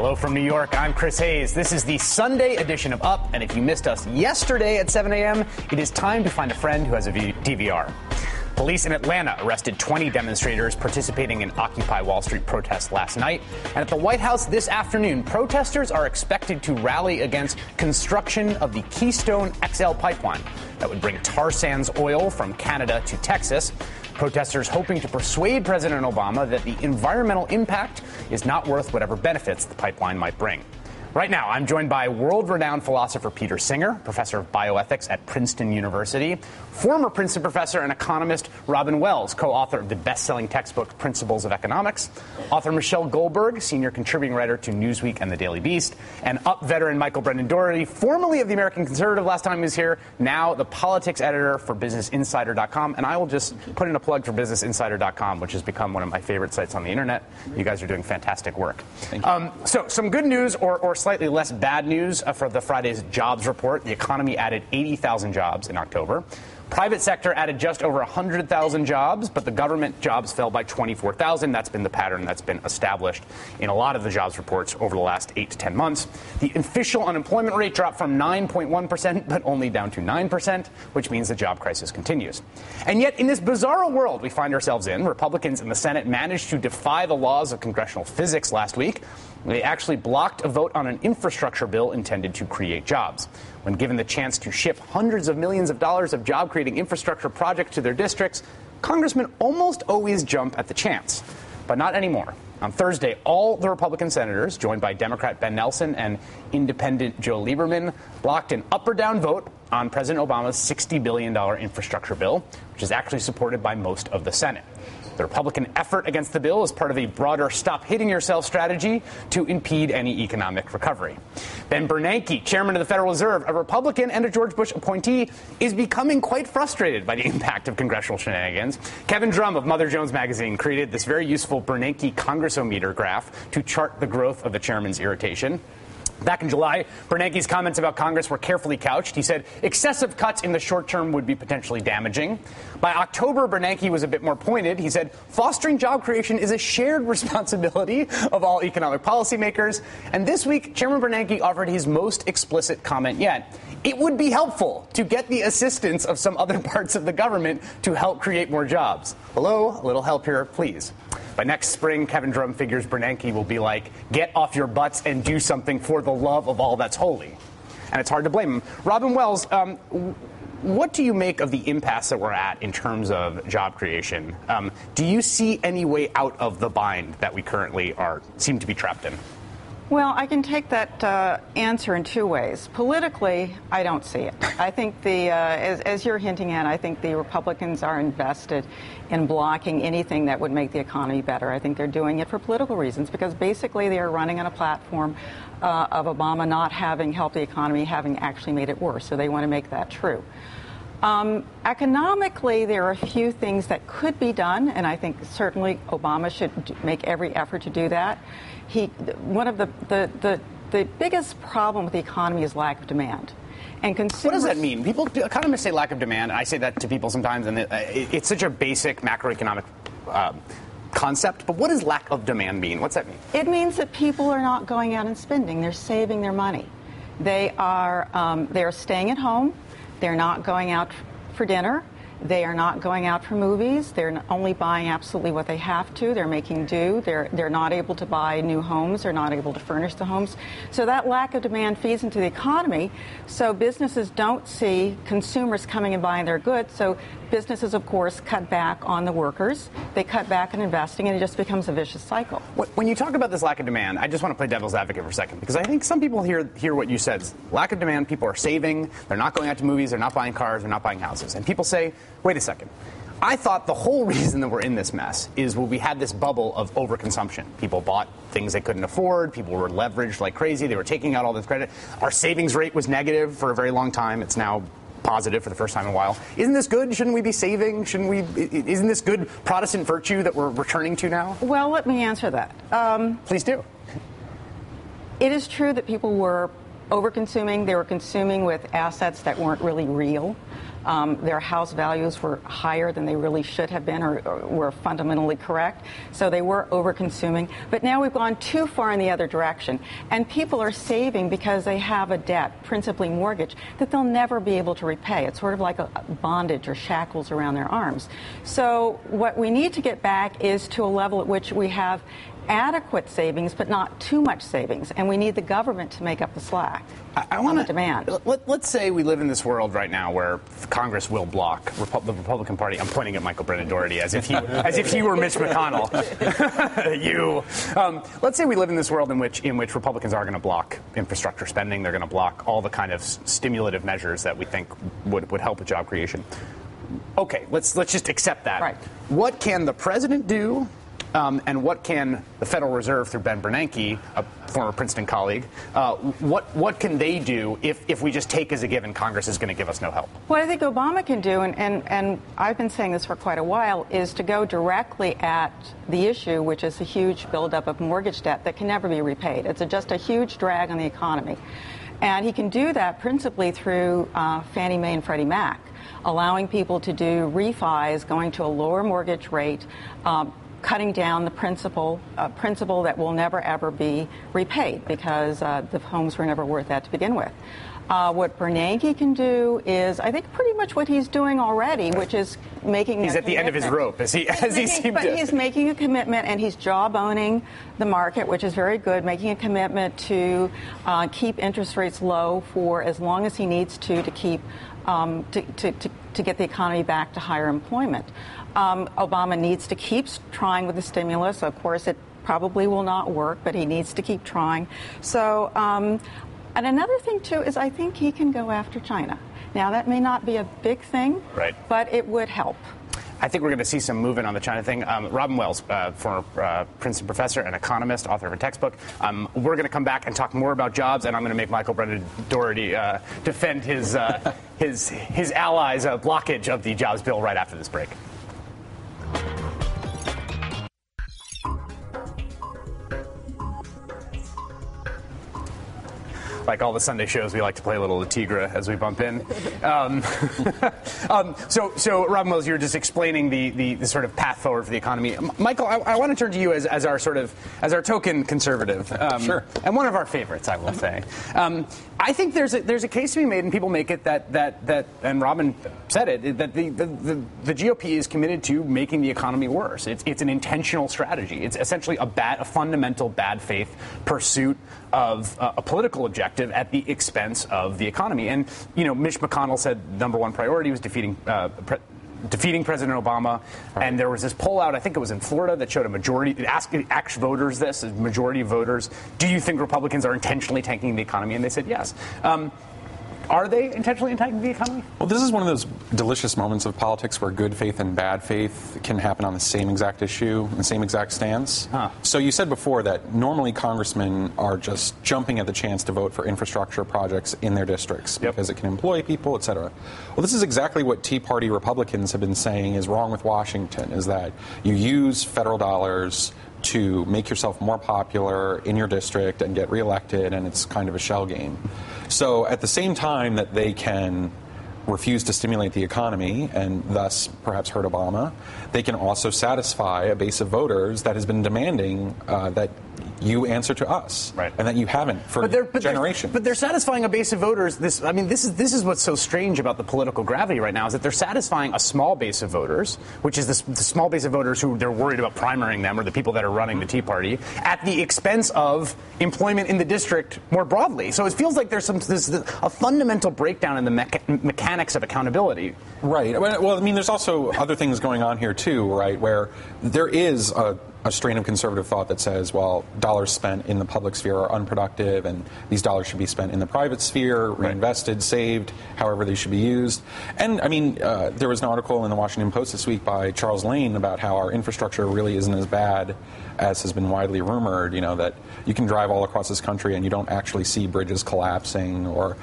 Hello from New York, I'm Chris Hayes. This is the Sunday edition of Up, and if you missed us yesterday at 7 a.m., it is time to find a friend who has a DVR. Police in Atlanta arrested 20 demonstrators participating in Occupy Wall Street protests last night. And at the White House this afternoon, protesters are expected to rally against construction of the Keystone XL pipeline that would bring tar sands oil from Canada to Texas. Protesters hoping to persuade President Obama that the environmental impact is not worth whatever benefits the pipeline might bring. Right now, I'm joined by world-renowned philosopher Peter Singer, professor of bioethics at Princeton University, former Princeton professor and economist Robin Wells, co-author of the best-selling textbook Principles of Economics, author Michelle Goldberg, senior contributing writer to Newsweek and The Daily Beast, and Up veteran Michael Brendan Doherty, formerly of the American Conservative last time he was here, now the politics editor for BusinessInsider.com. And I will just put in a plug for BusinessInsider.com, which has become one of my favorite sites on the internet. You guys are doing fantastic work. Thank you. So some good news or slightly less bad news for the Friday's jobs report. The economy added 80,000 jobs in October. Private sector added just over 100,000 jobs, but the government jobs fell by 24,000. That's been the pattern that's been established in a lot of the jobs reports over the last 8 to 10 months. The official unemployment rate dropped from 9.1%, but only down to 9%, which means the job crisis continues. And yet, in this bizarre world we find ourselves in, Republicans in the Senate managed to defy the laws of congressional physics last week. They actually blocked a vote on an infrastructure bill intended to create jobs. When given the chance to ship hundreds of millions of dollars of job-creating infrastructure projects to their districts, congressmen almost always jump at the chance. But not anymore. On Thursday, all the Republican senators, joined by Democrat Ben Nelson and independent Joe Lieberman, blocked an up or down vote on President Obama's $60 billion infrastructure bill, which is actually supported by most of the Senate. The Republican effort against the bill is part of a broader stop hitting yourself strategy to impede any economic recovery. Ben Bernanke, chairman of the Federal Reserve, a Republican and a George Bush appointee, is becoming quite frustrated by the impact of congressional shenanigans. Kevin Drum of Mother Jones Magazine created this very useful Bernanke Congressometer graph to chart the growth of the chairman's irritation. Back in July, Bernanke's comments about Congress were carefully couched. He said excessive cuts in the short term would be potentially damaging. By October, Bernanke was a bit more pointed. He said fostering job creation is a shared responsibility of all economic policymakers. And this week, Chairman Bernanke offered his most explicit comment yet. It would be helpful to get the assistance of some other parts of the government to help create more jobs. Hello, a little help here, please. By next spring, Kevin Drum figures Bernanke will be like, get off your butts and do something for the love of all that's holy. And it's hard to blame him. Robin Wells, what do you make of the impasse that we're at in terms of job creation? Do you see any way out of the bind that we currently seem to be trapped in? Well, I can take that answer in two ways. Politically, I don't see it. I think as you're hinting at, I think the Republicans are invested in blocking anything that would make the economy better. I think they're doing it for political reasons because basically they are running on a platform of Obama not having helped the economy, having actually made it worse. So they want to make that true. Economically, there are a few things that could be done, and I think certainly Obama should make every effort to do that. One of the biggest problem with the economy is lack of demand. And consumers, what does that mean? Economists say lack of demand. I say that to people sometimes, and it's such a basic macroeconomic concept. But what does lack of demand mean? What's that mean? It means that people are not going out and spending. They're saving their money. They're staying at home. They're not going out for dinner. They are not going out for movies. They're only buying absolutely what they have to. They're making do. They're not able to buy new homes. They're not able to furnish the homes. So that lack of demand feeds into the economy. So businesses don't see consumers coming and buying their goods. So businesses, of course, cut back on the workers. They cut back on investing, and it just becomes a vicious cycle. When you talk about this lack of demand, I just want to play devil's advocate for a second, because I think some people hear what you said. Lack of demand, people are saving. They're not going out to movies. They're not buying cars. They're not buying houses. And people say, wait a second. I thought the whole reason that we're in this mess is we had this bubble of overconsumption. People bought things they couldn't afford. People were leveraged like crazy. They were taking out all this credit. Our savings rate was negative for a very long time. It's now positive for the first time in a while. Isn't this good? Shouldn't we be saving? Isn't this good Protestant virtue that we're returning to now? Well, let me answer that. Please do. It is true that people were overconsuming. They were consuming with assets that weren't really real. Their house values were higher than they really should have been or were fundamentally correct. So they were over-consuming. But now we've gone too far in the other direction. And people are saving because they have a debt, principally mortgage, that they'll never be able to repay. It's sort of like a bondage or shackles around their arms. So what we need to get back is to a level at which we have adequate savings, but not too much savings. And we need the government to make up the slack on the demand. Let's say we live in this world right now where Congress will block the Republican Party. I'm pointing at Michael Brennan Doherty as if he were Mitch McConnell. Let's say we live in this world in which Republicans are going to block infrastructure spending. They're going to block all the kind of stimulative measures that we think would help with job creation. Okay, let's just accept that. Right. What can the president do? And what can the Federal Reserve through Ben Bernanke, a former Princeton colleague, what can they do if we just take as a given Congress is going to give us no help? What I think Obama can do, and I've been saying this for quite a while, is to go directly at the issue, which is a huge buildup of mortgage debt that can never be repaid. It's just a huge drag on the economy. And he can do that principally through Fannie Mae and Freddie Mac, allowing people to do refis, going to a lower mortgage rate, cutting down the principal that will never, ever be repaid because the homes were never worth that to begin with. What Bernanke can do is, I think, pretty much what he's doing already, which is making He's at the end of his rope, as he seemed to. But he's making a commitment, and he's jawboning the market, which is very good, making a commitment to keep interest rates low for as long as he needs to keep to get the economy back to higher employment. Obama needs to keep trying with the stimulus. Of course, it probably will not work, but he needs to keep trying. So, and another thing, too, is I think he can go after China. Now, that may not be a big thing, right, but it would help. I think we're going to see some movement on the China thing. Robin Wells, former Princeton professor and economist, author of a textbook. We're going to come back and talk more about jobs, and I'm going to make Michael Brennan Doherty defend his allies' blockage of the jobs bill right after this break. Like all the Sunday shows, we like to play a little La Tigra as we bump in. So Robin Wells, you were just explaining the sort of path forward for the economy. Michael, I want to turn to you as our token conservative. Sure. And one of our favorites, I will say. I think there's a case to be made, and people make it that and Robin said it, that the GOP is committed to making the economy worse. It's an intentional strategy. It's essentially a fundamental bad faith pursuit of a political objective at the expense of the economy. And, Mitch McConnell said number one priority was defeating President Obama. Right. And there was this poll out, I think it was in Florida, that showed a majority, it asked voters this, a majority of voters, do you think Republicans are intentionally tanking the economy? And they said yes. Are they intentionally tanking the economy? Well, this is one of those delicious moments of politics where good faith and bad faith can happen on the same exact issue, the same exact stance. Huh. So you said before that normally congressmen are just jumping at the chance to vote for infrastructure projects in their districts because it can employ people, et cetera. Well, this is exactly what Tea Party Republicans have been saying is wrong with Washington, is that you use federal dollars to make yourself more popular in your district and get reelected, and it's kind of a shell game. So at the same time that they can refuse to stimulate the economy and thus perhaps hurt Obama, they can also satisfy a base of voters that has been demanding that you answer to us, right, and that you haven't for generations. But they're satisfying a base of voters. This is what's so strange about the political gravity right now, is that they're satisfying a small base of voters, which is the small base of voters who they're worried about primarying them, or the people that are running the Tea Party, at the expense of employment in the district more broadly. So it feels like there's a fundamental breakdown in the mechanics of accountability. Right. Well, I mean, there's also other things going on here too, right, where there is a strain of conservative thought that says, well, dollars spent in the public sphere are unproductive and these dollars should be spent in the private sphere, reinvested, saved, however they should be used. And, I mean, there was an article in the Washington Post this week by Charles Lane about how our infrastructure really isn't as bad as has been widely rumored, that you can drive all across this country and you don't actually see bridges collapsing or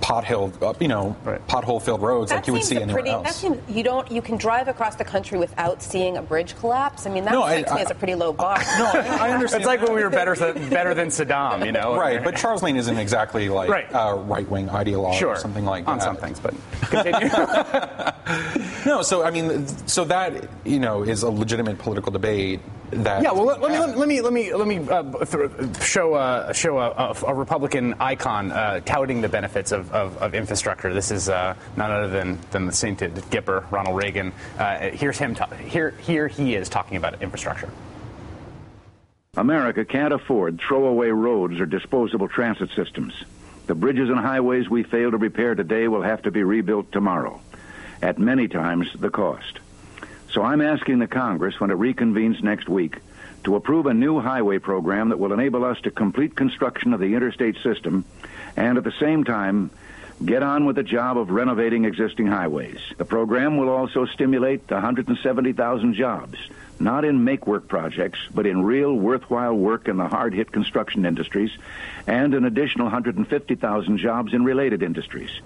pothole-filled roads like you would see anywhere else. You can drive across the country without seeing a bridge collapse? I mean, that strikes me as a pretty low bar. No, I understand. It's like when we were better than Saddam, you know? Right, but Charles Lane isn't exactly like a right-wing ideologue or something like that. On some things, but continue. No, so, I mean, so that, you know, is a legitimate political debate. That yeah, well, let me show a Republican icon touting the benefits of infrastructure. This is none other than the sainted Gipper, Ronald Reagan. Here's him. Here he is talking about infrastructure. America can't afford throwaway roads or disposable transit systems. The bridges and highways we fail to repair today will have to be rebuilt tomorrow, at many times the cost. So I'm asking the Congress, when it reconvenes next week, to approve a new highway program that will enable us to complete construction of the interstate system and at the same time get on with the job of renovating existing highways. The program will also stimulate 170,000 jobs, not in make-work projects, but in real worthwhile work in the hard-hit construction industries, and an additional 150,000 jobs in related industries.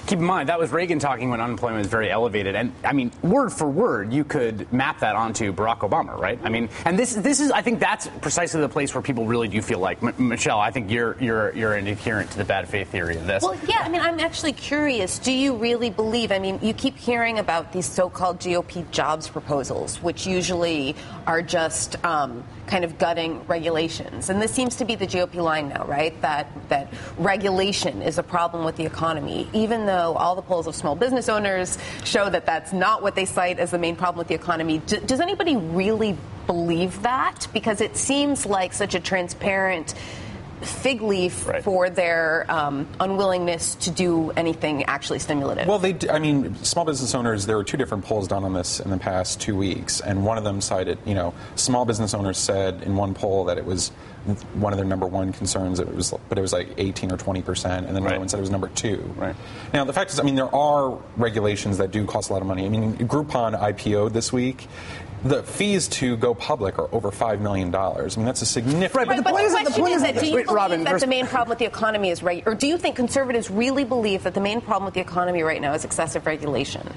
Keep in mind, that was Reagan talking when unemployment was very elevated. And, I mean, word for word, you could map that onto Barack Obama, right? I mean, and this is, I think that's precisely the place where people really do feel like, Michelle, I think you're an adherent to the bad faith theory of this. Well, yeah, I mean, I'm actually curious. Do you really believe, I mean, you keep hearing about these so-called GOP jobs proposals, which usually are just kind of gutting regulations. And this seems to be the GOP line now, right? That regulation is a problem with the economy, even though all the polls of small business owners show that that's not what they cite as the main problem with the economy. Does anybody really believe that? Because it seems like such a transparent fig leaf for their unwillingness to do anything actually stimulative. Well, I mean, small business owners, there were two different polls done on this in the past 2 weeks, and one of them cited, you know, small business owners said in one poll that it was one of their number one concerns, but it was like 18 or 20%, and then another one said it was number two. Right. Now, the fact is, I mean, there are regulations that do cost a lot of money. I mean, Groupon IPO'd this week. The fees to go public are over $5 million. I mean, that's a significant... Right, but the question is that do you believe that the main problem with the economy is or do you think conservatives really believe that the main problem with the economy right now is excessive regulation?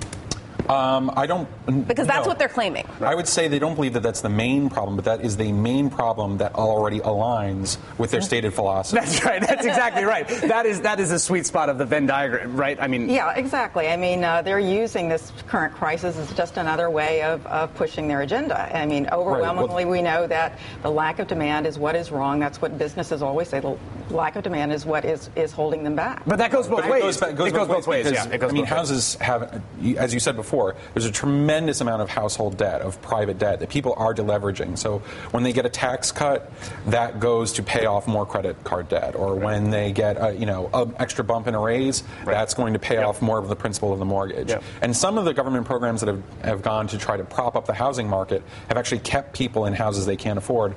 I don't... Because that's what they're claiming. I would say they don't believe that that's the main problem, but that is the main problem that already aligns with their stated philosophy. That's right. That's exactly right. That is a sweet spot of the Venn diagram, right? I mean... Yeah, exactly. I mean, they're using this current crisis as just another way of pushing their agenda. I mean, overwhelmingly, we know that the lack of demand is what is wrong. That's what businesses always say. The lack of demand is what is holding them back. But that goes both ways. It goes both ways. Because, yeah, I mean, houses have, as you said before, there's a tremendous amount of household debt, of private debt, that people are deleveraging. So when they get a tax cut, that goes to pay off more credit card debt. Or when they get an extra bump in a raise, that's going to pay off more of the principal of the mortgage. And some of the government programs that have gone to try to prop up the housing market have actually kept people in houses they can't afford,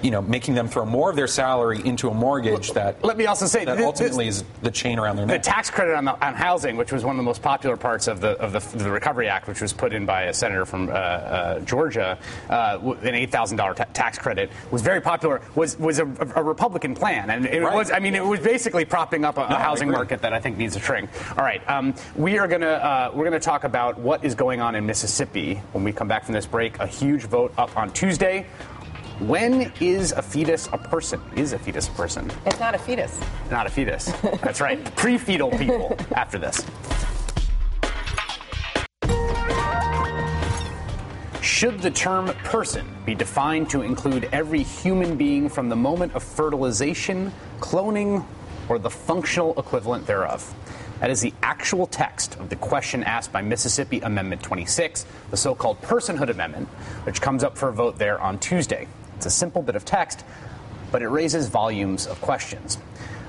you know, making them throw more of their salary into a mortgage that... Let me also say that ultimately is the chain around their neck. The tax credit on housing, which was one of the most popular parts of the Recovery Act, which was put in by a senator from Georgia, an $8,000 tax credit, was very popular. Was a Republican plan, and it was. I mean, it was basically propping up a housing market that I think needs a shrink. All right, we're gonna talk about what is going on in Mississippi when we come back from this break. A huge vote up on Tuesday. When is a fetus a person? Is a fetus a person? It's not a fetus. Not a fetus. That's right. Pre-fetal people after this. Should the term person be defined to include every human being from the moment of fertilization, cloning, or the functional equivalent thereof? That is the actual text of the question asked by Mississippi Amendment 26, the so-called Personhood Amendment, which comes up for a vote there on Tuesday. It's a simple bit of text, but it raises volumes of questions.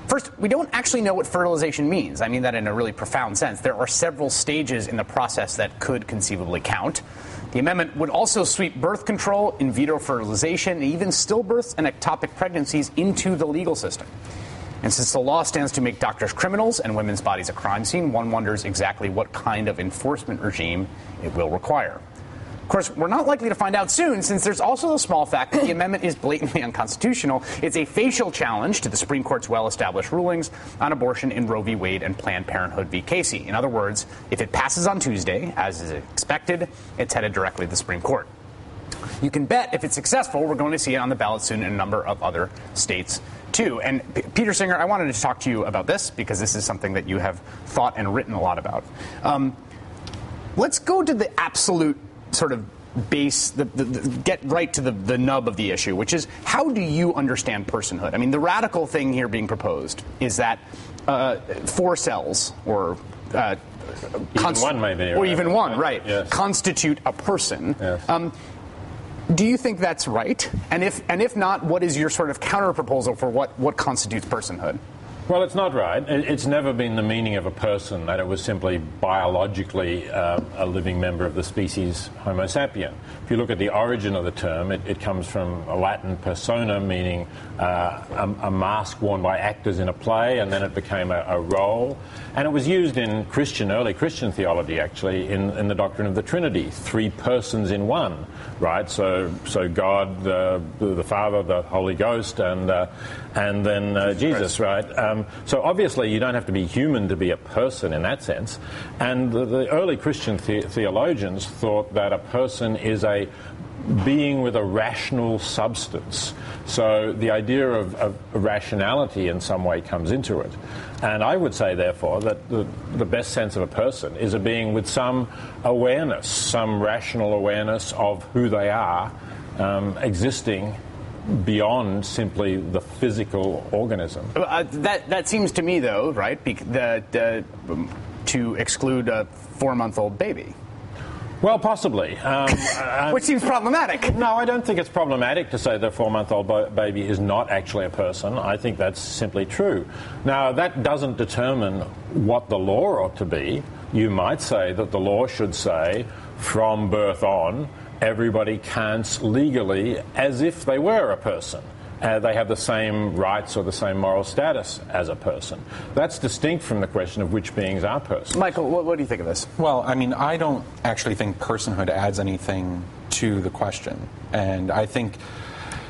First, we don't actually know what fertilization means. I mean that in a really profound sense. There are several stages in the process that could conceivably count. The amendment would also sweep birth control, in vitro fertilization, and even stillbirths and ectopic pregnancies into the legal system. And since the law stands to make doctors criminals and women's bodies a crime scene, one wonders exactly what kind of enforcement regime it will require. Of course, we're not likely to find out soon, since there's also the small fact that the amendment is blatantly unconstitutional. It's a facial challenge to the Supreme Court's well-established rulings on abortion in Roe v. Wade and Planned Parenthood v. Casey. In other words, if it passes on Tuesday, as is expected, it's headed directly to the Supreme Court. you can bet if it's successful, we're going to see it on the ballot soon in a number of other states too. And Peter Singer, I wanted to talk to you about this because this is something that you have thought and written a lot about. Let's go to the absolute sort of base, get right to the nub of the issue, which is how do you understand personhood? I mean, the radical thing here being proposed is that 4 cells or even one, maybe, or even one, right, yes, constitute a person. Yes. Do you think that's right? And if not, what is your sort of counter proposal for what constitutes personhood? Well, it's not right. It's never been the meaning of a person that it was simply biologically a living member of the species Homo sapien. If you look at the origin of the term, it comes from a Latin persona, meaning a mask worn by actors in a play, and then it became a role. And it was used in early Christian theology, actually, in the doctrine of the Trinity, 3 persons in one, right? So God, the Father, the Holy Ghost, and then Jesus, right? So obviously you don't have to be human to be a person in that sense. And the early Christian theologians thought that a person is a being with a rational substance. So the idea of rationality in some way comes into it. And I would say, therefore, that the best sense of a person is a being with some awareness, some rational awareness of who they are, existing beyond simply the physical organism. That seems to me, though, right, to exclude a 4-month-old baby. Well, possibly. Which seems problematic. No, I don't think it's problematic to say the 4-month-old baby is not actually a person. I think that's simply true. Now, that doesn't determine what the law ought to be. You might say that the law should say, from birth on, everybody counts legally as if they were a person. They have the same rights or the same moral status as a person. That's distinct from the question of which beings are persons. Michael, what do you think of this? Well, I mean, I don't actually think personhood adds anything to the question. And I think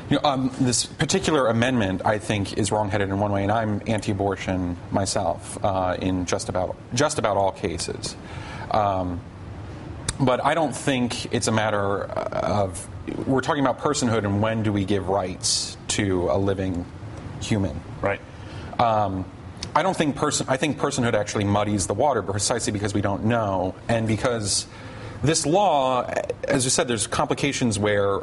this particular amendment, I think, is wrongheaded in one way, and I'm anti-abortion myself in just about all cases. But I don't think it's a matter of, we're talking about personhood and when do we give rights to a living human. Right. I think personhood actually muddies the water precisely because we don't know, and because this law, as you said, there's complications where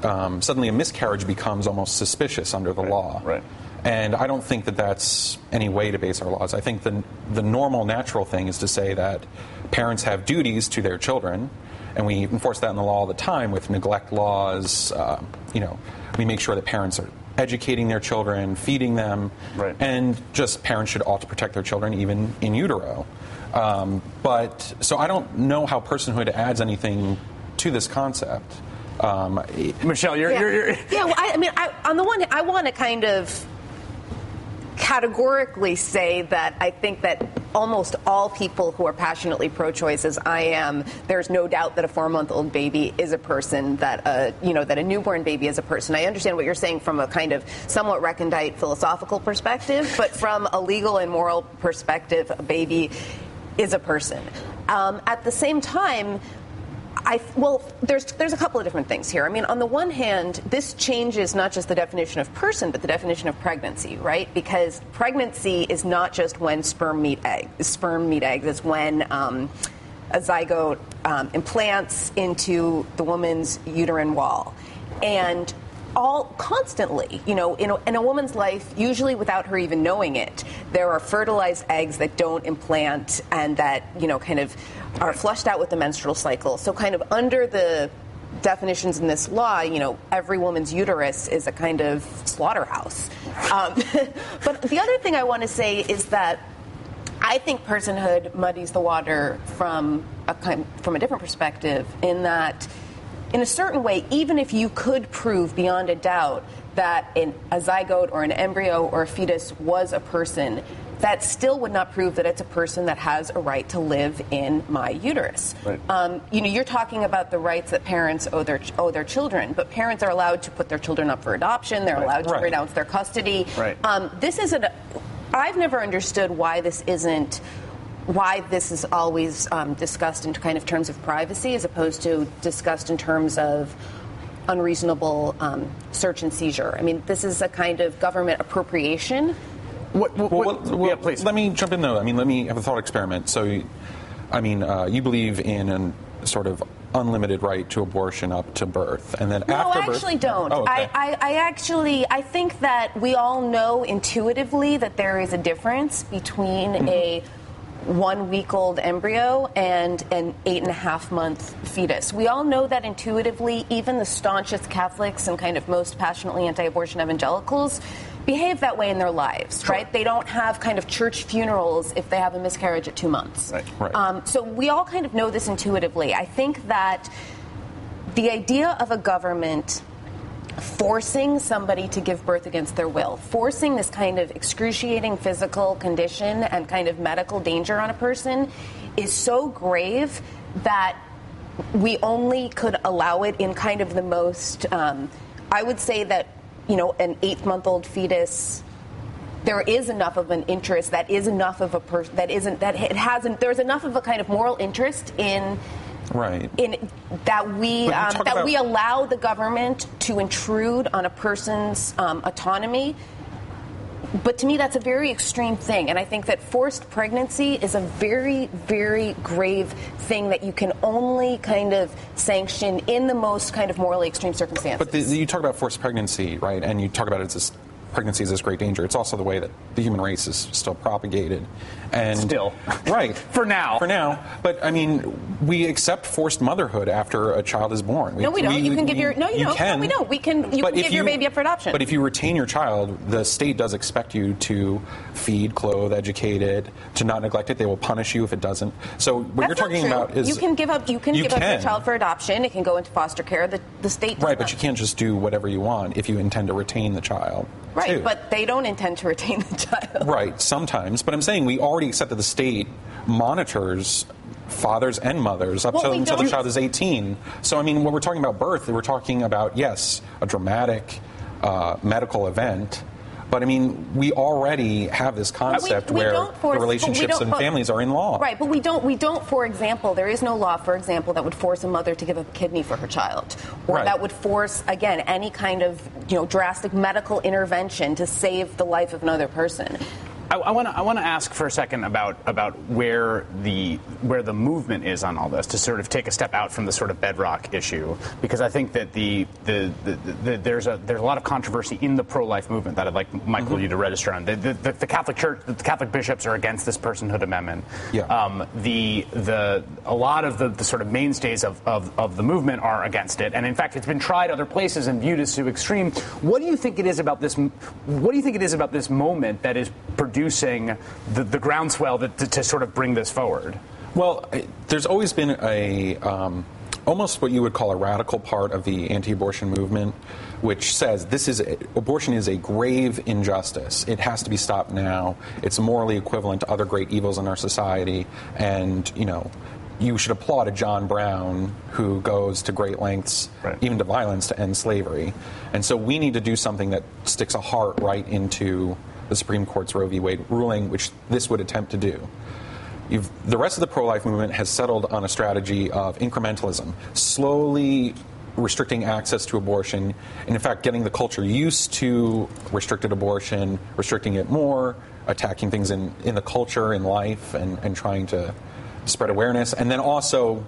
suddenly a miscarriage becomes almost suspicious under the law. Right. And I don't think that that's any way to base our laws. I think the normal, natural thing is to say that parents have duties to their children, and we enforce that in the law all the time with neglect laws. We make sure that parents are educating their children, feeding them, right, and just parents ought to protect their children even in utero. So I don't know how personhood adds anything to this concept. Michelle, you're Well, on the one hand, I want to kind of categorically say that I think that almost all people who are passionately pro-choice, as I am, there's no doubt that a 4-month-old baby is a person, that a newborn baby is a person. I understand what you're saying from a kind of somewhat recondite philosophical perspective, but from a legal and moral perspective, a baby is a person. At the same time, there's a couple of different things here. I mean, on the one hand, this changes not just the definition of person, but the definition of pregnancy, right? Because pregnancy is not just when sperm meet eggs. Sperm meet eggs is when a zygote implants into the woman's uterine wall. And constantly, in a woman's life, usually without her even knowing it, there are fertilized eggs that don't implant and that, kind of are flushed out with the menstrual cycle. So kind of under the definitions in this law, every woman's uterus is a kind of slaughterhouse. But the other thing I want to say is that I think personhood muddies the water from a different perspective, in that, in a certain way, even if you could prove beyond a doubt that a zygote or an embryo or a fetus was a person, that still would not prove that it's a person that has a right to live in my uterus. Right. You're talking about the rights that parents owe their children, but parents are allowed to put their children up for adoption. They're allowed to renounce their custody. Right. I've never understood why this is always discussed in kind of terms of privacy as opposed to discussed in terms of unreasonable search and seizure. I mean, this is a kind of government appropriation. Yeah, please. Let me jump in, though. I mean, let me have a thought experiment. So, you believe in a sort of unlimited right to abortion up to birth, and then no, after birth... No, I actually don't. Oh, okay. I think that we all know intuitively that there is a difference between a 1-week-old embryo and an 8.5-month fetus. We all know that intuitively. Even the staunchest Catholics and kind of most passionately anti-abortion evangelicals behave that way in their lives, sure. right? They don't have kind of church funerals if they have a miscarriage at 2 months. Right. So we all kind of know this intuitively. I think that the idea of a government forcing somebody to give birth against their will, forcing this kind of excruciating physical condition and kind of medical danger on a person is so grave that we only could allow it in kind of the most, I would say that, an 8-month-old fetus, there is enough of an interest, there's enough of a kind of moral interest in that we allow the government to intrude on a person's autonomy. But to me, that's a very extreme thing. And I think that forced pregnancy is a very, very grave thing that you can only kind of sanction in the most kind of morally extreme circumstances. But you talk about forced pregnancy, right? And you talk about pregnancy is this great danger. It's also the way that the human race is still propagated. And still. Right. For now. But, we accept forced motherhood after a child is born. No, we don't. You can give your... No, you don't. Can. No, we don't. You can give your baby up for adoption. But if you retain your child, the state does expect you to feed, clothe, educate it, to not neglect it. They will punish you if it doesn't. So what you're talking about is... You can give up your child for adoption. It can go into foster care. The state does Right, but you can't just do whatever you want if you intend to retain the child. Right, too. but they don't intend to retain the child. Right, sometimes. But I'm saying we already accept that the state monitors fathers and mothers up until the child is 18. So, when we're talking about birth, we're talking about, yes, a dramatic medical event. But, we already have this concept where the relationships and families are in law. Right, but we don't, for example, there is no law, for example, that would force a mother to give up a kidney for her child. Or that would force, again, any kind of, drastic medical intervention to save the life of another person. I want to ask for a second about where the movement is on all this, to sort of take a step out from the sort of bedrock issue, because I think that there's a lot of controversy in the pro-life movement that I'd like Michael you to register on. The Catholic Church, the Catholic bishops are against this personhood amendment. Yeah. A lot of the sort of mainstays of the movement are against it, and in fact it's been tried other places and viewed as too extreme. What do you think it is about this? What do you think it is about this moment that is producing the groundswell to sort of bring this forward? Well, there's always been almost what you would call a radical part of the anti-abortion movement, which says abortion is a grave injustice. It has to be stopped now. It's morally equivalent to other great evils in our society, and you should applaud a John Brown who goes to great lengths, even to violence, to end slavery. And so we need to do something that sticks a heart right into the Supreme Court's Roe v. Wade ruling, which this would attempt to do. The rest of the pro-life movement has settled on a strategy of incrementalism, slowly restricting access to abortion, and in fact getting the culture used to restricted abortion, restricting it more, attacking things in the culture, in life, and trying to spread awareness, and then also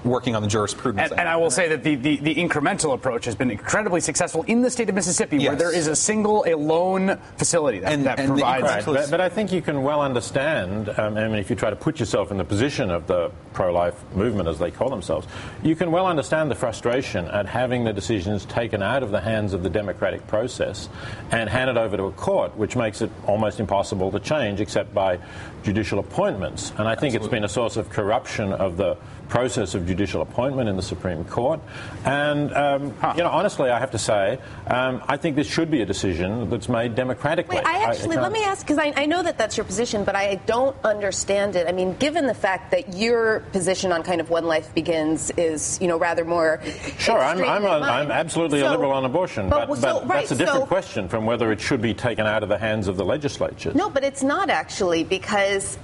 working on the jurisprudence. And I will say that the incremental approach has been incredibly successful in the state of Mississippi, where there is a lone facility that provides. But I think you can well understand, if you try to put yourself in the position of the pro-life movement, as they call themselves, you can well understand the frustration at having the decisions taken out of the hands of the democratic process and handed over to a court, which makes it almost impossible to change except by judicial appointments. And I think it's been a source of corruption of the process of judicial appointment in the Supreme Court. And, honestly, I have to say, I think this should be a decision that's made democratically. Wait, let me ask, because I know that that's your position, but I don't understand it. Given the fact that your position on kind of when life begins is, rather more... Sure, I'm absolutely a liberal on abortion, but that's a different question from whether it should be taken out of the hands of the legislature. No, but it's not actually, because,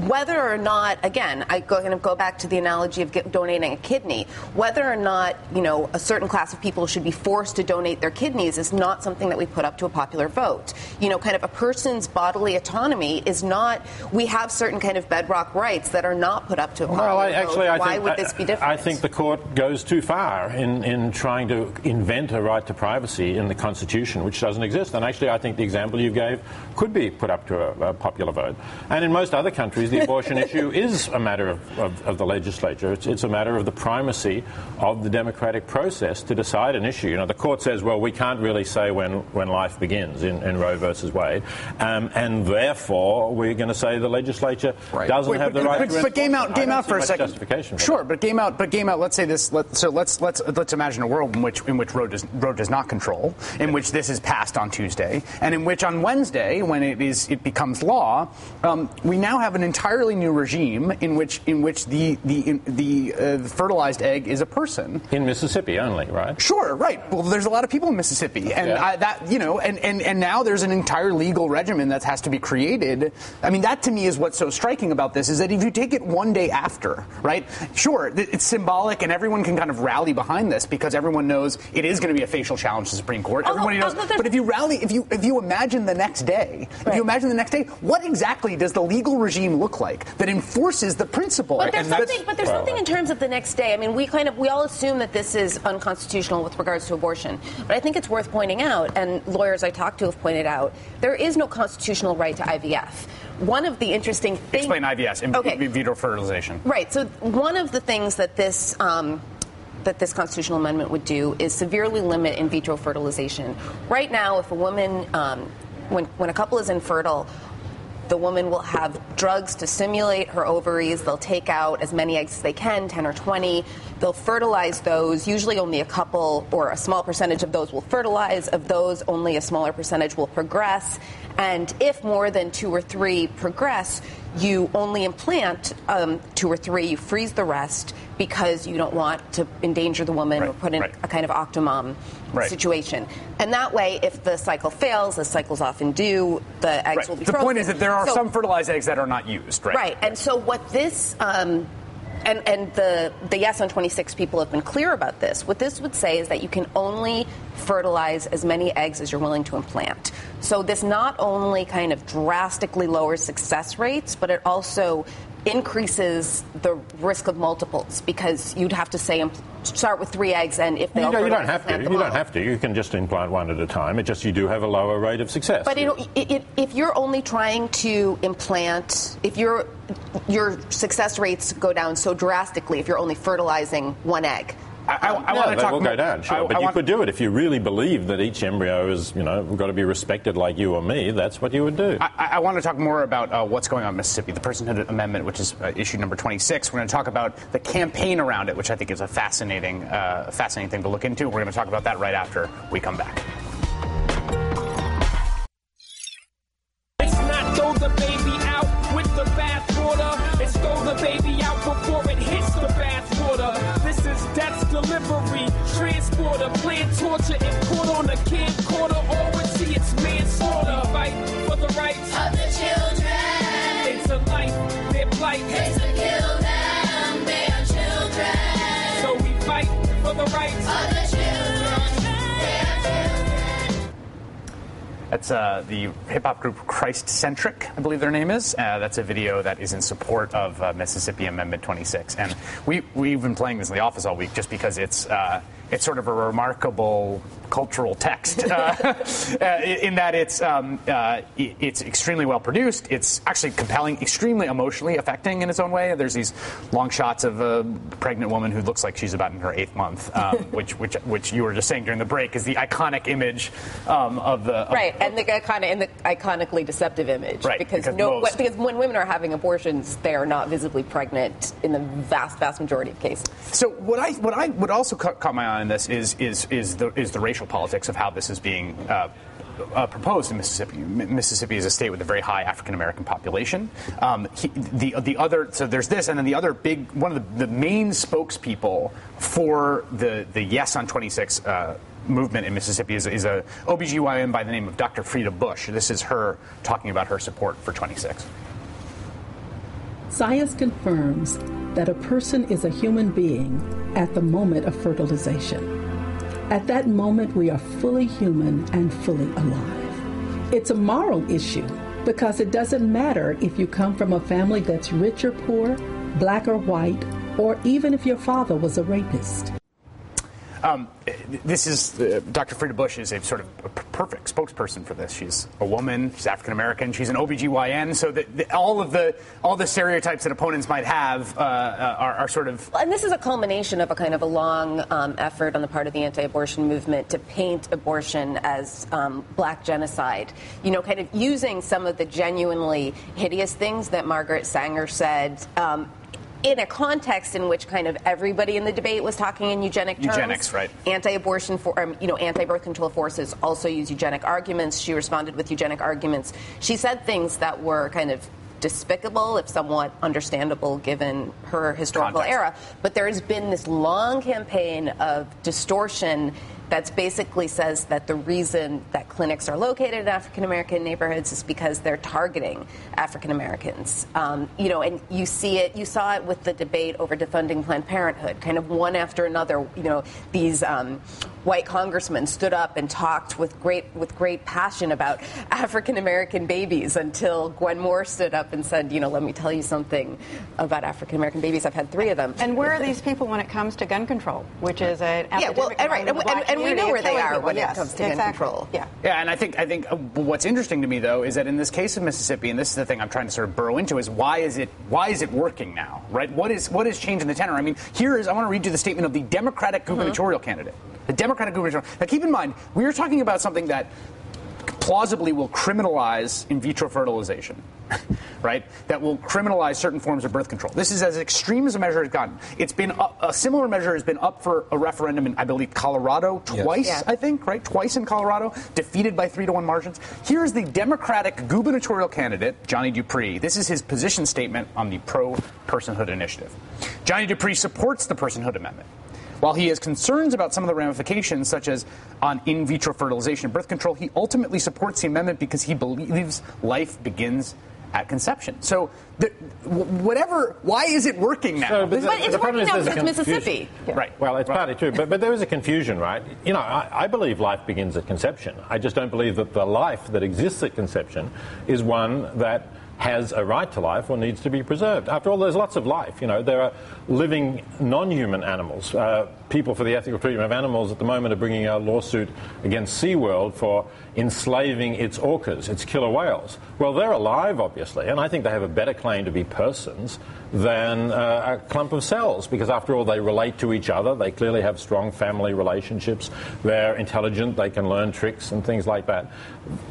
whether or not, again, I'm going to go back to the analogy of donating a kidney, whether or not, a certain class of people should be forced to donate their kidneys is not something that we put up to a popular vote. Kind of a person's bodily autonomy is not, we have certain kind of bedrock rights that are not put up to a popular vote. Why would this be different? I think the court goes too far in trying to invent a right to privacy in the Constitution, which doesn't exist. And actually, I think the example you gave could be put up to a popular vote. And in most other countries, the abortion issue is a matter of the legislature. It's a matter of the primacy of the democratic process to decide an issue. The court says, well, we can't really say when life begins in Roe versus Wade, and therefore we're going to say the legislature doesn't have the right to. But game out for a second. Sure, but game out. Let's say this. Let's imagine a world in which Roe does not control, in which this is passed on Tuesday, and in which on Wednesday, when it becomes law, we now have an entirely new regime in which the fertilized egg is a person. In Mississippi only, right? Sure, right. Well, there's a lot of people in Mississippi, and and now there's an entire legal regimen that has to be created. I mean, that to me is what's so striking about this, is that if you take it one day after, right? Sure, it's symbolic, and everyone can kind of rally behind this because everyone knows it is going to be a facial challenge to the Supreme Court. Everybody knows. But if you imagine the next day, what exactly does the legal regime look like that enforces the principle? But there's something in terms of the next day. I mean, we all assume that this is unconstitutional with regards to abortion, but I think it's worth pointing out, and lawyers I talked to have pointed out, there is no constitutional right to IVF. One of the interesting things... Explain IVF, in vitro fertilization. Right. So one of the things that this constitutional amendment would do is severely limit in vitro fertilization. Right now, if a woman, when a couple is infertile, the woman will have drugs to stimulate her ovaries. They'll take out as many eggs as they can, 10 or 20. They'll fertilize those. Usually only a couple or a small percentage of those will fertilize. Of those, only a smaller percentage will progress. And if more than 2 or 3 progress, you only implant 2 or 3. You freeze the rest because you don't want to endanger the woman or put in a kind of octomom situation. And that way, if the cycle fails, as cycles often do, the eggs will be frozen. The point is that there are some fertilized eggs that are not used, right? Right. And so what this... And the Yes on 26 people have been clear about this. What this would say is that you can only fertilize as many eggs as you're willing to implant. So this not only kind of drastically lowers success rates, but it also increases the risk of multiples, because you'd have to say start with 3 eggs, and if they you don't have to. You don't have to. You can just implant one at a time. It just you do have a lower rate of success. But if you're only trying to implant, if your success rates go down so drastically, if you're only fertilizing 1 egg. I want to talk. They will go down, sure. But you could do it if you really believe that each embryo is, got to be respected like you or me. That's what you would do. I want to talk more about what's going on in Mississippi, the Personhood Amendment, which is issue number 26. We're going to talk about the campaign around it, which I think is a fascinating thing to look into. We're going to talk about that right after we come back. It's not throw the baby out with the bathwater. It's throw the baby out before it hits the bathwater. This is death's delivery, transporter, planned torture, import on a camcorder. Always see it's manslaughter. Fight for the rights of the children. It's a life, their plight. It's to kill them, they are children. So we fight for the rights of the children. They are children. That's the hip-hop group Christ-Centric, I believe their name is. That's a video that is in support of Mississippi Amendment 26. And we've been playing this in the office all week just because it's sort of a remarkable cultural text in that it's extremely well produced. It's actually compelling, extremely emotionally affecting in its own way. There's these long shots of a pregnant woman who looks like she's about in her 8th month, which you were just saying during the break is the iconic image of the and the iconically deceptive image, right? Because when women are having abortions, they are not visibly pregnant in the vast majority of cases. So what I would also caught my eye on this is the racial politics of how this is being proposed in Mississippi. Mississippi is a state with a very high African American population. So there's this, and then the other big one of the main spokespeople for the Yes on 26 movement in Mississippi is a OBGYN by the name of Dr. Frida Bush. This is her talking about her support for 26. Science confirms that a person is a human being at the moment of fertilization. At that moment, we are fully human and fully alive. It's a moral issue because it doesn't matter if you come from a family that's rich or poor, black or white, or even if your father was a rapist. This is Dr. Frida Bush is a sort of a perfect spokesperson for this. She's a woman, she's African American, she's an OBGYN, so that all the stereotypes that opponents might have are sort of. And this is a culmination of a kind of a long effort on the part of the anti-abortion movement to paint abortion as black genocide. You know, kind of using some of the genuinely hideous things that Margaret Sanger said. In a context in which kind of everybody in the debate was talking in eugenic terms. Eugenics, right. Anti-abortion, anti-birth control forces also use eugenic arguments. She responded with eugenic arguments. She said things that were kind of despicable, if somewhat understandable given her historical era. But there has been this long campaign of distortion that basically says that the reason that clinics are located in African American neighborhoods is because they're targeting African Americans. And you saw it with the debate over defunding Planned Parenthood. Kind of one after another, these white congressmen stood up and talked with great passion about African American babies until Gwen Moore stood up and said, let me tell you something about African American babies. I've had 3 of them. And where are these people when it comes to gun control, which is an epidemic and we know where they are when it comes to gun control. Yeah, and I think what's interesting to me though is that in this case of Mississippi, and this is the thing I'm trying to sort of burrow into, is why is it working now, right? What is changing the tenor? I mean, I want to read you the statement of the Democratic gubernatorial candidate. The Democratic gubernatorial. Now, keep in mind, we are talking about something that plausibly will criminalize in vitro fertilization, right? That will criminalize certain forms of birth control. This is as extreme as a measure has gotten. It's been a similar measure has been up for a referendum in, I believe, Colorado twice. Yes. I think, right? Twice in Colorado, defeated by 3-1 margins. Here's the Democratic gubernatorial candidate, Johnny Dupree. This is his position statement on the pro-personhood initiative. Johnny Dupree supports the personhood amendment. While he has concerns about some of the ramifications, such as on in vitro fertilization and birth control, he ultimately supports the amendment because he believes life begins at conception. So, why is it working now? But it's working now because it's Mississippi. Yeah. Right. Well, it's partly true, but there is a confusion, right? I believe life begins at conception. I just don't believe that the life that exists at conception is one that has a right to life or needs to be preserved. After all, there's lots of life. There are living non-human animals. People for the ethical treatment of animals at the moment are bringing a lawsuit against SeaWorld for enslaving its orcas, its killer whales. Well, they're alive, obviously, and I think they have a better claim to be persons than a clump of cells, because after all, they relate to each other. They clearly have strong family relationships. They're intelligent. They can learn tricks and things like that.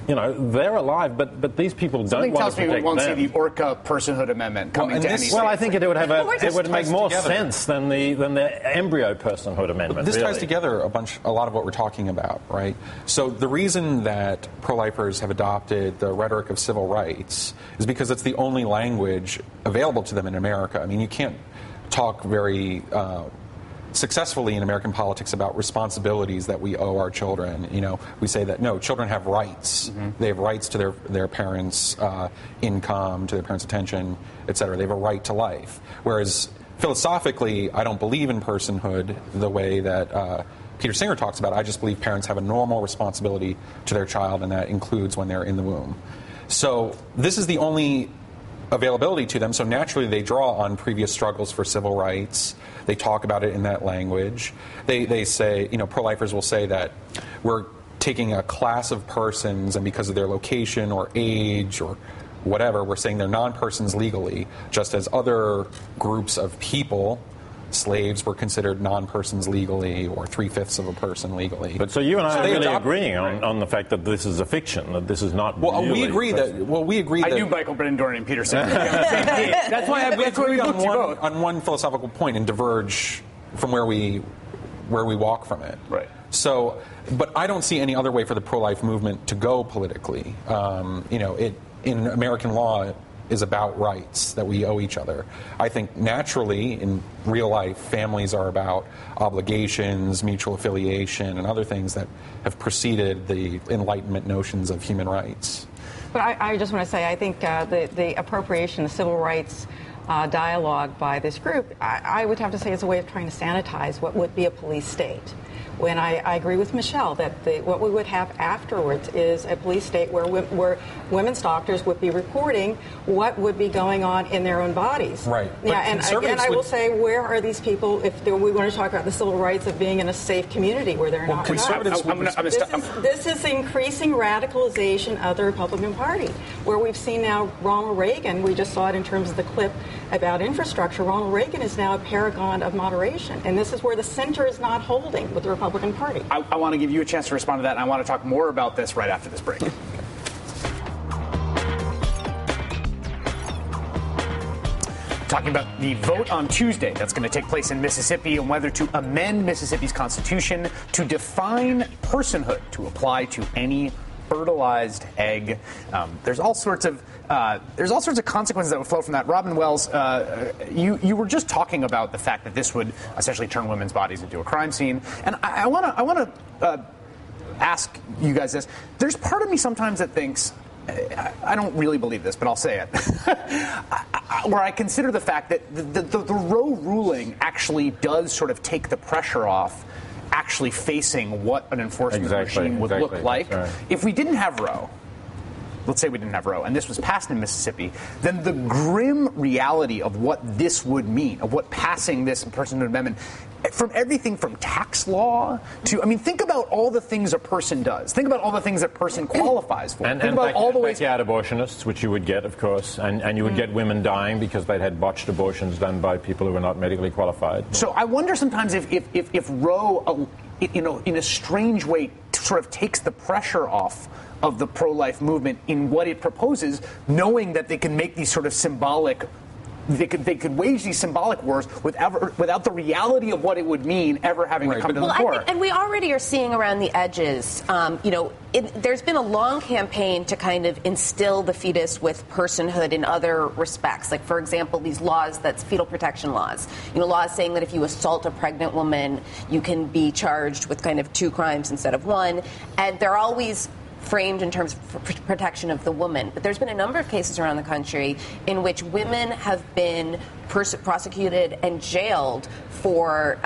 They're alive, but these people don't want to protect them. We won't see the orca personhood amendment coming to any state. Well, I think it would make more sense than the embryo personhood amendment. This ties together a lot of what we're talking about, right? So the reason that pro-lifers have adopted the rhetoric of civil rights is because it's the only language available to them in America. I mean, you can't talk very successfully in American politics about responsibilities that we owe our children. We say that, no, children have rights. Mm-hmm. They have rights to their parents' income, to their parents' attention, et cetera. They have a right to life. Whereas philosophically, I don't believe in personhood the way that Peter Singer talks about. I just believe parents have a normal responsibility to their child, and that includes when they're in the womb. So this is the only availability to them, so naturally they draw on previous struggles for civil rights. They talk about it in that language. They say, pro-lifers will say that we're taking a class of persons, and because of their location or age or whatever, we're saying they're non-persons legally, just as other groups of people, slaves, were considered non-persons legally, or 3/5 of a person legally. But so you and I are really agreeing on the fact that this is a fiction, that this is not. Well, we agree that. I knew Michael Brennan Doran and Peter Singer. That's why we agree on one philosophical point and diverge from where we walk from it. Right. So, but I don't see any other way for the pro-life movement to go politically. In American law, is about rights that we owe each other. I think naturally, in real life, families are about obligations, mutual affiliation, and other things that have preceded the Enlightenment notions of human rights. But I just want to say, I think the appropriation of civil rights dialogue by this group, I would have to say is a way of trying to sanitize what would be a police state. When I agree with Michelle that what we would have afterwards is a police state where women's doctors would be reporting what would be going on in their own bodies. Right. Yeah, and again, I will say, where are these people if we want to talk about the civil rights of being in a safe community where they're not? Conservatives. This is increasing radicalization of the Republican Party, where we've seen now Ronald Reagan. We just saw it in terms of the clip about infrastructure. Ronald Reagan is now a paragon of moderation, and this is where the center is not holding with the Republican Party. I want to give you a chance to respond to that, and I want to talk more about this right after this break. Talking about the vote on Tuesday that's going to take place in Mississippi and whether to amend Mississippi's constitution to define personhood to apply to any fertilized egg. There's all sorts of consequences that would flow from that. Robin Wells, you were just talking about the fact that this would essentially turn women's bodies into a crime scene, and I want to ask you guys this. There's part of me sometimes that thinks, I don't really believe this, but I'll say it, where I consider the fact that the Roe ruling actually does sort of take the pressure off actually facing what an enforcement regime would look like. Right. If we didn't have Roe, let's say we didn't have Roe, and this was passed in Mississippi, then the grim reality of what this would mean, of what passing this personhood amendment, from everything from tax law to, think about all the things a person does. Think about all the things a person qualifies for. And think about all the ways. Backyard abortionists, which you would get, of course, and you would get women dying because they'd had botched abortions done by people who were not medically qualified. So I wonder sometimes if Roe, in a strange way, sort of takes the pressure off of the pro-life movement in what it proposes, knowing that they can make these sort of symbolic. They could wage these symbolic wars without the reality of what it would mean ever having to come to the fore. And we already are seeing around the edges, there's been a long campaign to kind of instill the fetus with personhood in other respects. Like, for example, these laws, that's fetal protection laws. Laws saying that if you assault a pregnant woman, you can be charged with kind of 2 crimes instead of 1. And they're always framed in terms of protection of the woman. But there's been a number of cases around the country in which women have been prosecuted and jailed for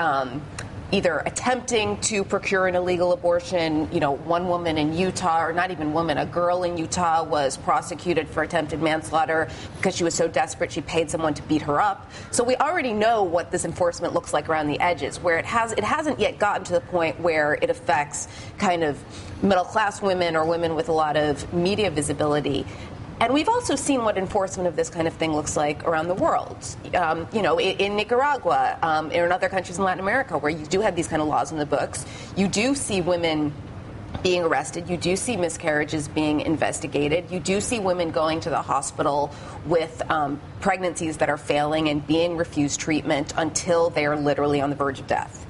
either attempting to procure an illegal abortion. One woman in Utah, or not even woman, a girl in Utah was prosecuted for attempted manslaughter because she was so desperate she paid someone to beat her up. So we already know what this enforcement looks like around the edges, where it hasn't yet gotten to the point where it affects kind of middle-class women or women with a lot of media visibility. And we've also seen what enforcement of this kind of thing looks like around the world. In Nicaragua, in other countries in Latin America, where you do have these kind of laws in the books, you do see women being arrested. You do see miscarriages being investigated. You do see women going to the hospital with pregnancies that are failing and being refused treatment until they are literally on the verge of death.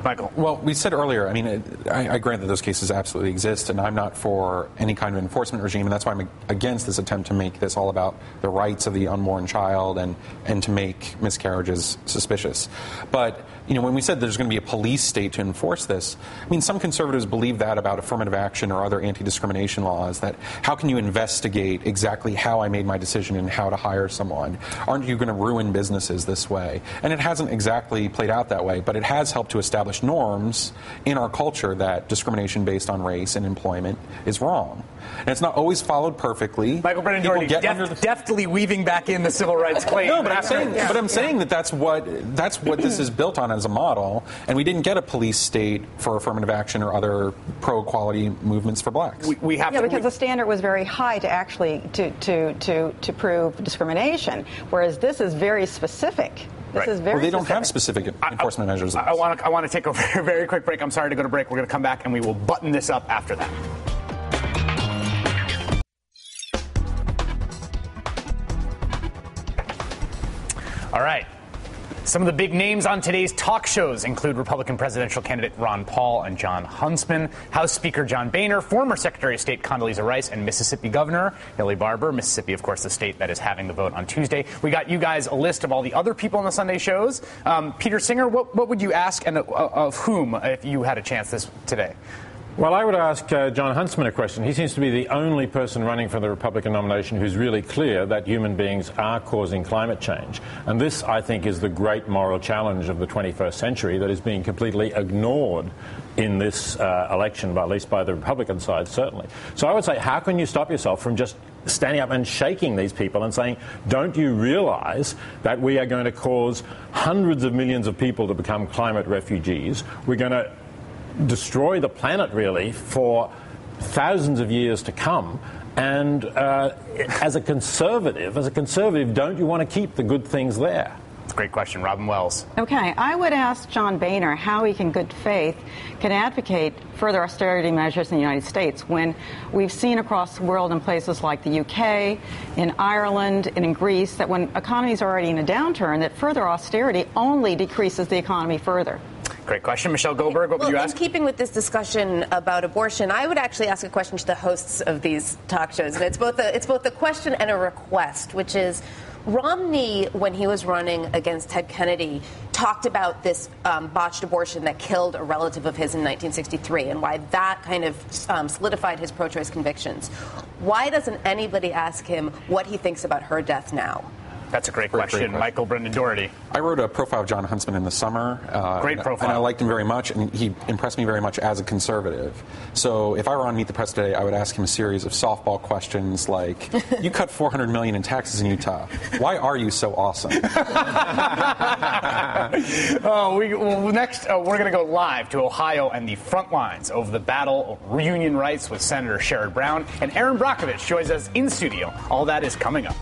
Michael. Well, we said earlier, I grant that those cases absolutely exist, and I'm not for any kind of enforcement regime, and that's why I'm against this attempt to make this all about the rights of the unborn child and to make miscarriages suspicious. But, when we said there's going to be a police state to enforce this, some conservatives believe that about affirmative action or other anti-discrimination laws, that how can you investigate exactly how I made my decision and how to hire someone? Aren't you going to ruin businesses this way? And it hasn't exactly played out that way, but it has helped to establish norms in our culture that discrimination based on race and employment is wrong. And it's not always followed perfectly. Michael Brennan Doherty deftly weaving back in the civil rights claim. No, but I'm saying that that's what this is built on as a model, and we didn't get a police state for affirmative action or other pro-equality movements for blacks. We have because the standard was very high to actually to prove discrimination, whereas this is very specific. This is very they don't have specific enforcement measures. I want to take a very, very quick break. I'm sorry to go to break. We're going to come back and we will button this up after that. All right. Some of the big names on today's talk shows include Republican presidential candidate Ron Paul and Jon Huntsman, House Speaker John Boehner, former Secretary of State Condoleezza Rice, and Mississippi Governor Haley Barbour. Mississippi, of course, the state that is having the vote on Tuesday. We got you guys a list of all the other people on the Sunday shows. Peter Singer, what would you ask and of whom if you had a chance today? Well, I would ask John Huntsman a question. He seems to be the only person running for the Republican nomination who's really clear that human beings are causing climate change. And this, I think, is the great moral challenge of the 21st century that is being completely ignored in this election, at least by the Republican side, certainly. So I would say, how can you stop yourself from just standing up and shaking these people and saying, don't you realize that we are going to cause hundreds of millions of people to become climate refugees? We're going to destroy the planet, really, for thousands of years to come. And as a conservative, don't you want to keep the good things there? Great question. Robin Wells. Okay, I would ask John Boehner how he can good faith can advocate further austerity measures in the United States when we've seen across the world in places like the UK, in Ireland, and in Greece that when economies are already in a downturn, that further austerity only decreases the economy further. Great question. Michelle Goldberg, what would you ask? In keeping with this discussion about abortion, I would actually ask a question to the hosts of these talk shows. And it's both a question and a request, which is, Romney, when he was running against Ted Kennedy, talked about this botched abortion that killed a relative of his in 1963 and why that kind of solidified his pro-choice convictions. Why doesn't anybody ask him what he thinks about her death now? That's a great question. Michael Brendan Doherty. I wrote a profile of John Huntsman in the summer. Great profile. And I liked him very much, and he impressed me very much as a conservative. So if I were on Meet the Press today, I would ask him a series of softball questions like, you cut $400 million in taxes in Utah. Why are you so awesome? Next, we're going to go live to Ohio and the front lines over the battle over union rights with Senator Sherrod Brown. And Aaron Brockovich joins us in studio. All that is coming up.